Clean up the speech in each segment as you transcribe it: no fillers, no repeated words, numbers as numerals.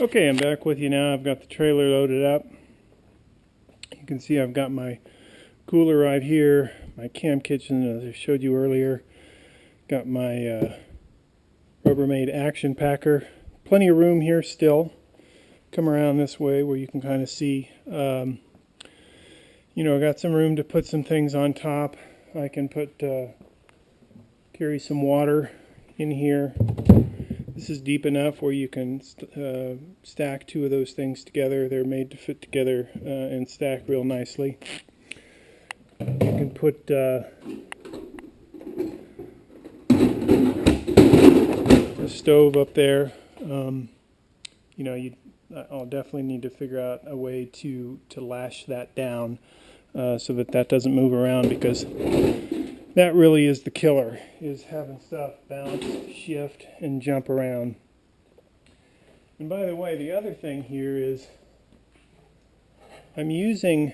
Okay, I'm back with you now. I've got the trailer loaded up. You can see I've got my cooler right here, my cam kitchen as I showed you earlier. Got my Rubbermaid action packer. Plenty of room here still. Come around this way where you can kind of see. I got some room to put some things on top. I can carry some water in here. This is deep enough where you can stack two of those things together. They're made to fit together and stack real nicely. You can put a stove up there. I'll definitely need to figure out a way to lash that down so that doesn't move around, because that really is the killer, is having stuff bounce, shift, and jump around. And by the way, the other thing here is I'm using,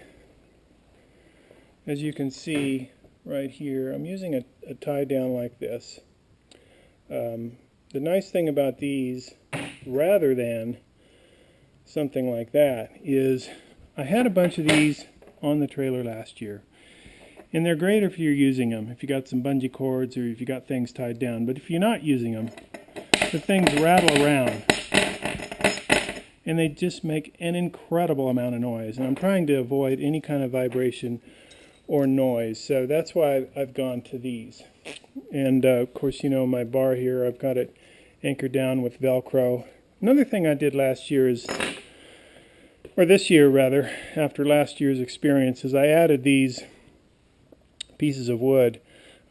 as you can see right here, I'm using a tie down like this. The nice thing about these, rather than something like that, is I had a bunch of these on the trailer last year. And they're great if you're using them, if you got some bungee cords or if you got things tied down. But if you're not using them, the things rattle around. And they just make an incredible amount of noise. And I'm trying to avoid any kind of vibration or noise. So that's why I've gone to these. And of course, my bar here, I've got it anchored down with Velcro. Another thing I did last year is, or this year rather, after last year's experience, is I added these pieces of wood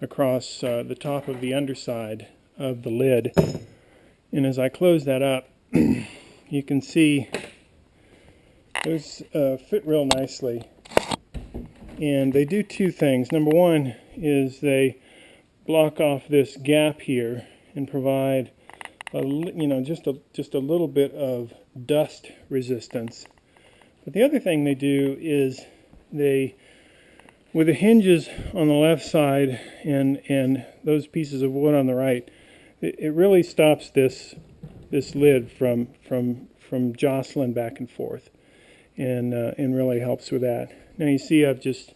across the top of the underside of the lid. And as I close that up, you can see those fit real nicely. And they do two things. Number one is they block off this gap here and provide just a little bit of dust resistance. But the other thing they do is with the hinges on the left side and those pieces of wood on the right, it really stops this lid from jostling back and forth, and really helps with that. Now you see I've just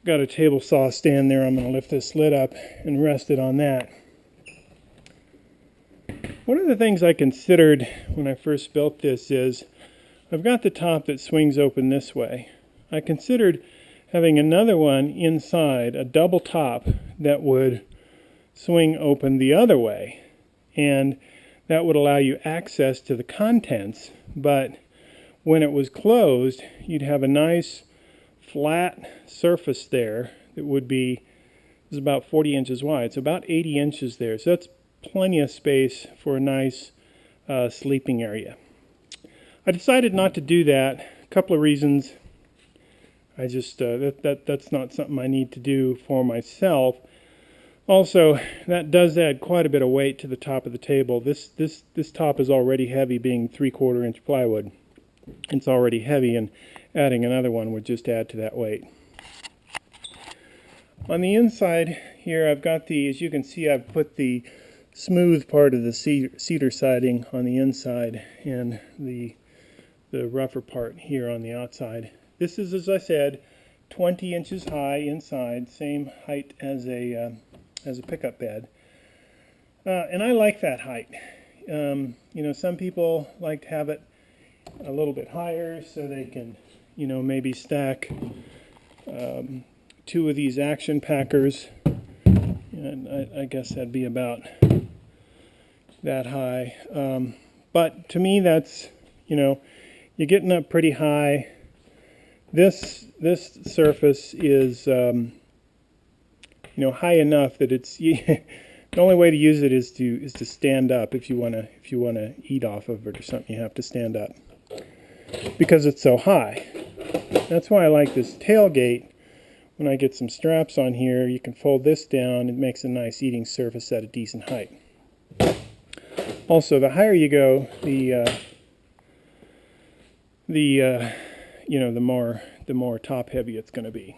got a table saw stand there. I'm going to lift this lid up and rest it on that. One of the things I considered when I first built this is I've got the top that swings open this way. I considered having another one inside, a double top, that would swing open the other way. And that would allow you access to the contents, but when it was closed, you'd have a nice flat surface there that is about 40 inches wide. It's about 80 inches there, so that's plenty of space for a nice sleeping area. I decided not to do that. A couple of reasons. I just that's not something I need to do for myself. Also, that does add quite a bit of weight to the top of the table. This top is already heavy, being 3/4 inch plywood. It's already heavy, and adding another one would just add to that weight. On the inside here, I've got as you can see, I've put the smooth part of the cedar siding on the inside and the rougher part here on the outside. This is, as I said, 20 inches high inside, same height as a pickup bed. And I like that height. Some people like to have it a little bit higher so they can, maybe stack two of these action packers. And I guess that'd be about that high. But to me, that's, you're getting up pretty high. This surface is high enough that it's the only way to use it is to stand up. If you want to eat off of it or something, you have to stand up because it's so high. That's why I like this tailgate. When I get some straps on here, you can fold this down. It makes a nice eating surface at a decent height. Also, the higher you go, the more top heavy it's going to be.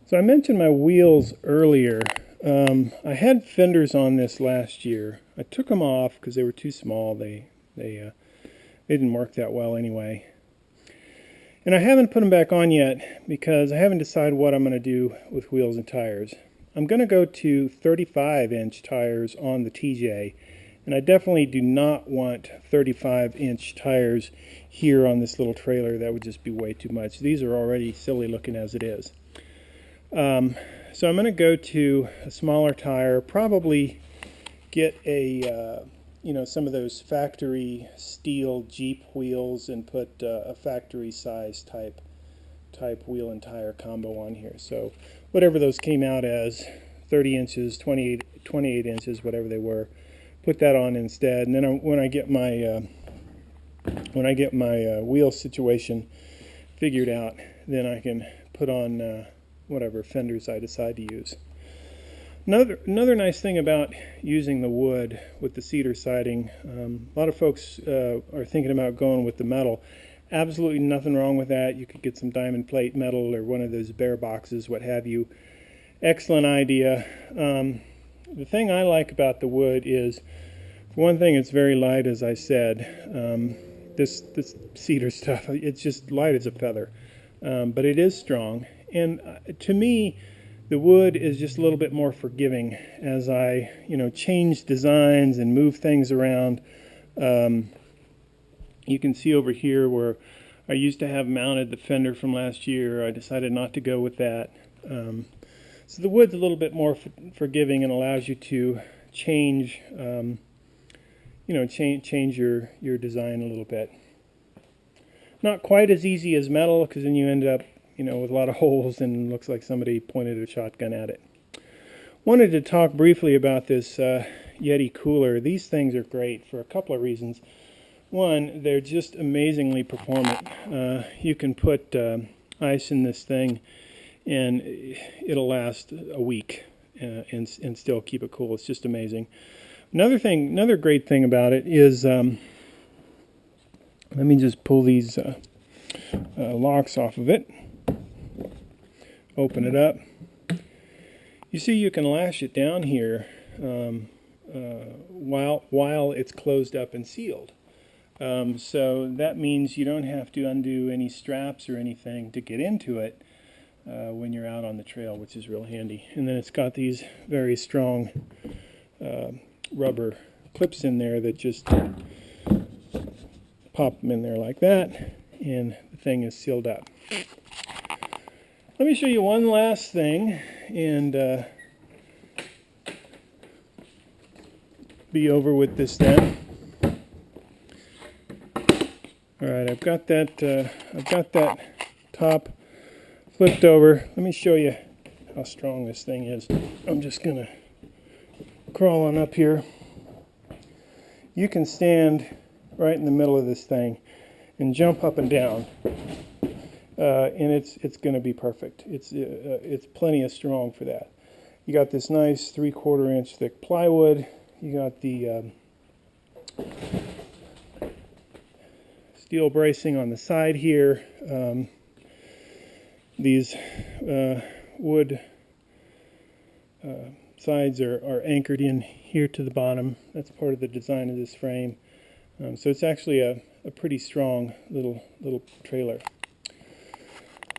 So I mentioned my wheels earlier. I had fenders on this last year. I took them off because they were too small. They didn't work that well anyway. And I haven't put them back on yet because I haven't decided what I'm going to do with wheels and tires. I'm going to go to 35-inch tires on the TJ, and I definitely do not want 35-inch tires here on this little trailer. That would just be way too much. These are already silly looking as it is. So I'm going to go to a smaller tire, probably get a some of those factory steel Jeep wheels and put a factory size type wheel and tire combo on here. So whatever those came out as, 30 inches, 28 inches, whatever they were, put that on instead. And then when I get my wheel situation figured out, then I can put on whatever fenders I decide to use. Another nice thing about using the wood with the cedar siding, a lot of folks are thinking about going with the metal. Absolutely nothing wrong with that. You could get some diamond plate metal or one of those bare boxes, what have you. Excellent idea. The thing I like about the wood is, for one thing, it's very light, as I said. This cedar stuff, it's just light as a feather, but it is strong. And to me, the wood is just a little bit more forgiving as I, change designs and move things around. You can see over here where I used to have mounted the fender from last year. I decided not to go with that. So the wood's a little bit more forgiving and allows you to change, change your design a little bit. Not quite as easy as metal, because then you end up with a lot of holes and it looks like somebody pointed a shotgun at it. Wanted to talk briefly about this Yeti Cooler. These things are great for a couple of reasons. One, they're just amazingly performant. You can put ice in this thing and it'll last a week and still keep it cool. It's just amazing. Another great thing about it is, let me just pull these locks off of it. Open it up. You see, you can lash it down here while it's closed up and sealed. So that means you don't have to undo any straps or anything to get into it when you're out on the trail, which is real handy. And then it's got these very strong rubber clips in there that just pop them in there like that, and the thing is sealed up. Let me show you one last thing and be over with this then. All right, I've got that top flipped over. Let me show you how strong this thing is. I'm just gonna crawl on up here. You can stand right in the middle of this thing and jump up and down. And it's going to be perfect. It's plenty of strong for that. You got this nice 3/4 inch thick plywood. You got the steel bracing on the side here. These wood sides are anchored in here to the bottom. That's part of the design of this frame. So it's actually a pretty strong little trailer.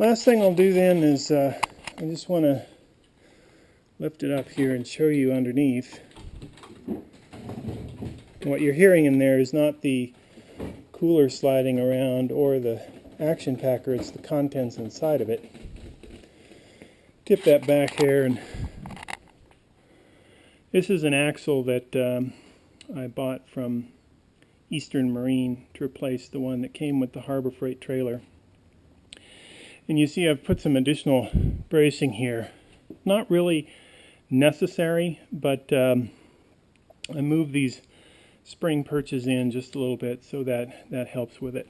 Last thing I'll do then is I just want to lift it up here and show you underneath. What you're hearing in there is not the cooler sliding around or the action packer, it's the contents inside of it. Tip that back here, and this is an axle that I bought from Eastern Marine to replace the one that came with the Harbor Freight trailer. And you see I've put some additional bracing here. Not really necessary, but I moved these spring perches in just a little bit, so that helps with it.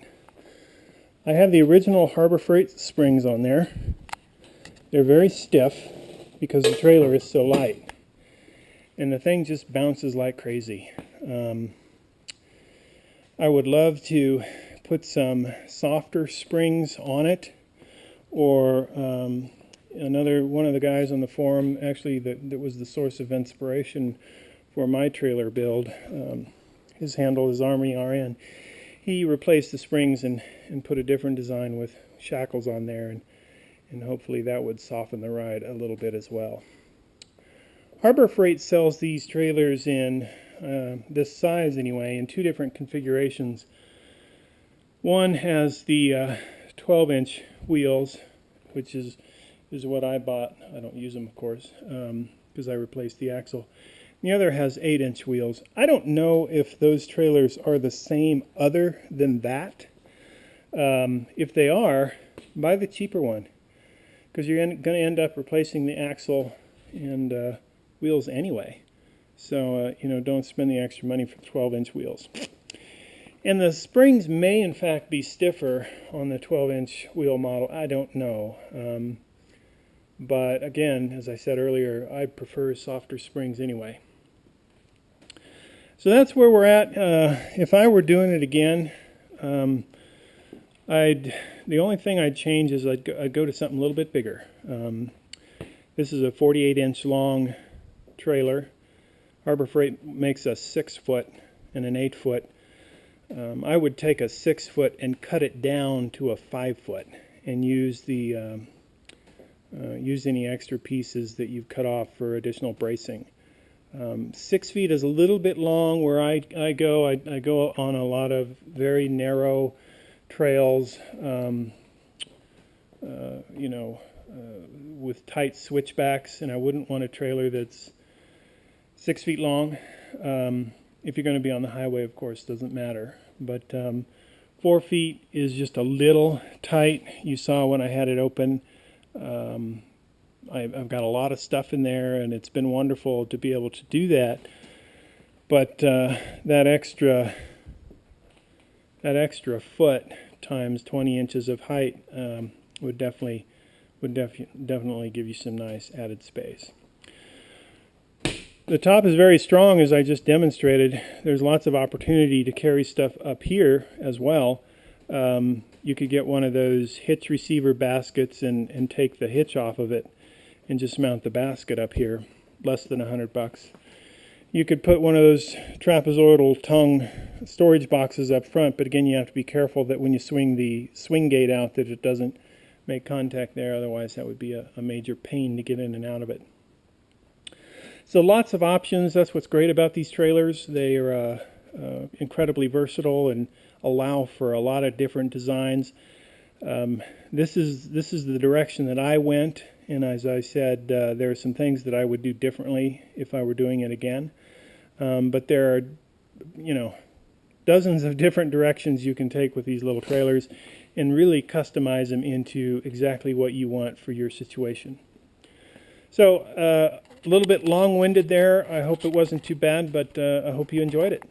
I have the original Harbor Freight springs on there. They're very stiff because the trailer is so light. And the thing just bounces like crazy. I would love to put some softer springs on it, or one of the guys on the forum, actually that was the source of inspiration for my trailer build. His handle is Army RN. He replaced the springs and put a different design with shackles on there, and hopefully that would soften the ride a little bit as well. Harbor Freight sells these trailers in this size anyway, in two different configurations. One has the 12-inch wheels, which is what I bought. I don't use them, of course, because I replaced the axle. The other has 8-inch wheels. I don't know if those trailers are the same other than that. If they are, buy the cheaper one, because you're going to end up replacing the axle and wheels anyway. So, don't spend the extra money for 12-inch wheels. And the springs may, in fact, be stiffer on the 12-inch wheel model. I don't know. But again, as I said earlier, I prefer softer springs anyway. So that's where we're at. If I were doing it again, the only thing I'd change is I'd go to something a little bit bigger. This is a 48-inch long trailer. Harbor Freight makes a 6-foot and an 8-foot. I would take a 6-foot and cut it down to a 5-foot and use the use any extra pieces that you've cut off for additional bracing. 6 feet is a little bit long where I go. I go on a lot of very narrow trails, with tight switchbacks, and I wouldn't want a trailer that's 6 feet long. If you're going to be on the highway, of course, doesn't matter. But 4 feet is just a little tight. You saw when I had it open. I've got a lot of stuff in there, and it's been wonderful to be able to do that. But that extra foot times 20 inches of height would definitely give you some nice added space. The top is very strong, as I just demonstrated. There's lots of opportunity to carry stuff up here as well. You could get one of those hitch receiver baskets and take the hitch off of it and just mount the basket up here, less than $100. You could put one of those trapezoidal tongue storage boxes up front, but again, you have to be careful that when you swing the swing gate out that it doesn't make contact there, otherwise that would be a major pain to get in and out of it. So lots of options. That's what's great about these trailers. They are incredibly versatile and allow for a lot of different designs. This is the direction that I went, and as I said, there are some things that I would do differently if I were doing it again. But there are, dozens of different directions you can take with these little trailers and really customize them into exactly what you want for your situation. So a little bit long-winded there. I hope it wasn't too bad, but I hope you enjoyed it.